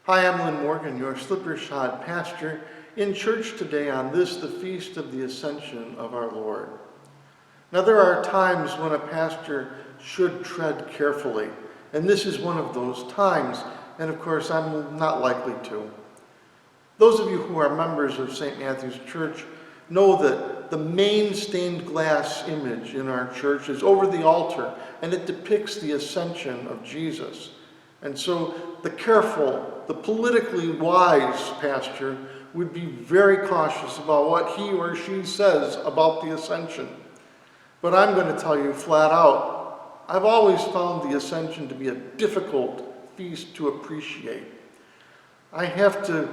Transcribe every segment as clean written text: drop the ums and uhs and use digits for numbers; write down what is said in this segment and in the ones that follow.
Hi, I'm Lynn Morgan, your slipper-shod pastor in church today on this, the feast of the Ascension of our Lord. Now, there are times when a pastor should tread carefully, and this is one of those times, and of course, I'm not likely to. Those of you who are members of St. Matthew's Church know that the main stained glass image in our church is over the altar, and it depicts the ascension of Jesus. And so the careful, the politically wise pastor would be very cautious about what he or she says about the ascension. But I'm going to tell you flat out, I've always found the ascension to be a difficult feast to appreciate. I have to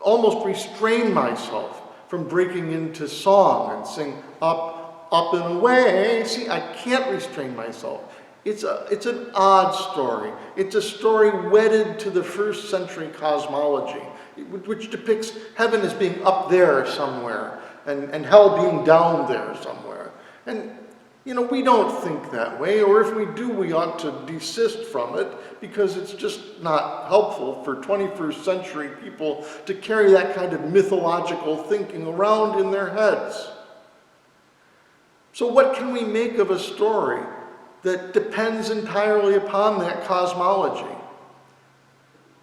almost restrain myself from breaking into song and sing up, up and away. See, I can't restrain myself. It's an odd story. It's a story wedded to the first century cosmology, which depicts heaven as being up there somewhere and hell being down there somewhere. And, we don't think that way, or if we do, we ought to desist from it because it's just not helpful for 21st century people to carry that kind of mythological thinking around in their heads. So what can we make of a story that depends entirely upon that cosmology?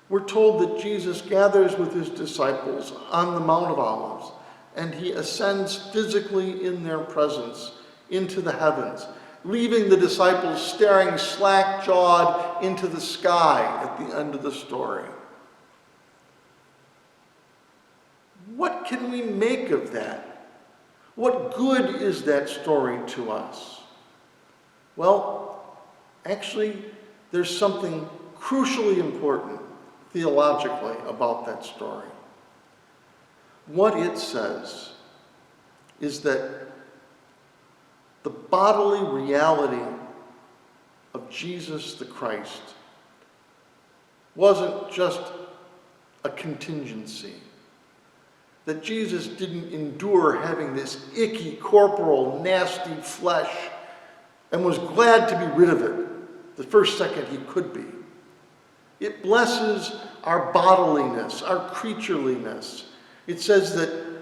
We're told that Jesus gathers with his disciples on the Mount of Olives, and he ascends physically in their presence into the heavens, leaving the disciples staring slack-jawed into the sky at the end of the story. What can we make of that? What good is that story to us? Well, actually, there's something crucially important theologically about that story. What it says is that the bodily reality of Jesus the Christ wasn't just a contingency. That Jesus didn't endure having this icky, corporal, nasty flesh and was glad to be rid of it the first second he could be. It blesses our bodiliness, our creatureliness. It says that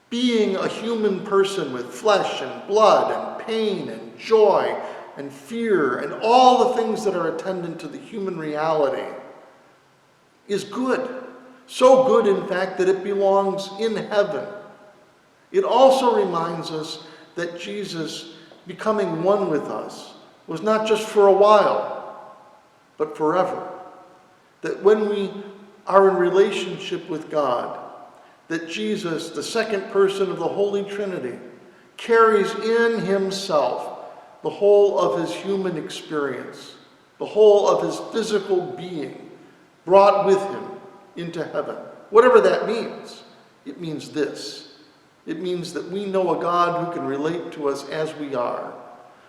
being a human person with flesh and blood and pain and joy and fear and all the things that are attendant to the human reality is good. So good, in fact, that it belongs in heaven. It also reminds us that Jesus becoming one with us was not just for a while, but forever. That when we are in relationship with God, that Jesus, the second person of the Holy Trinity, carries in himself the whole of his human experience, the whole of his physical being, brought with him into heaven. Whatever that means, it means this. It means that we know a God who can relate to us as we are,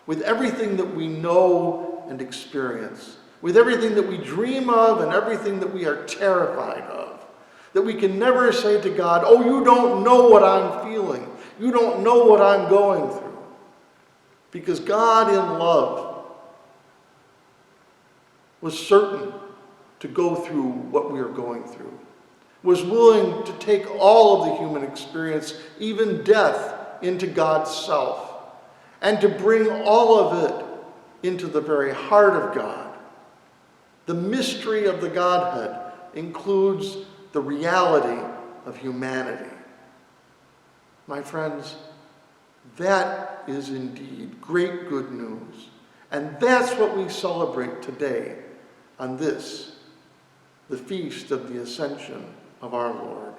with everything that we know and experience, with everything that we dream of and everything that we are terrified of. That we can never say to God, oh, you don't know what I'm feeling. You don't know what I'm going through. Because God in love was certain to go through what we are going through, was willing to take all of the human experience, even death, into God's self, and to bring all of it into the very heart of God. The mystery of the Godhead includes the reality of humanity. My friends, that is indeed great good news. And that's what we celebrate today on this, the feast of the Ascension of our Lord.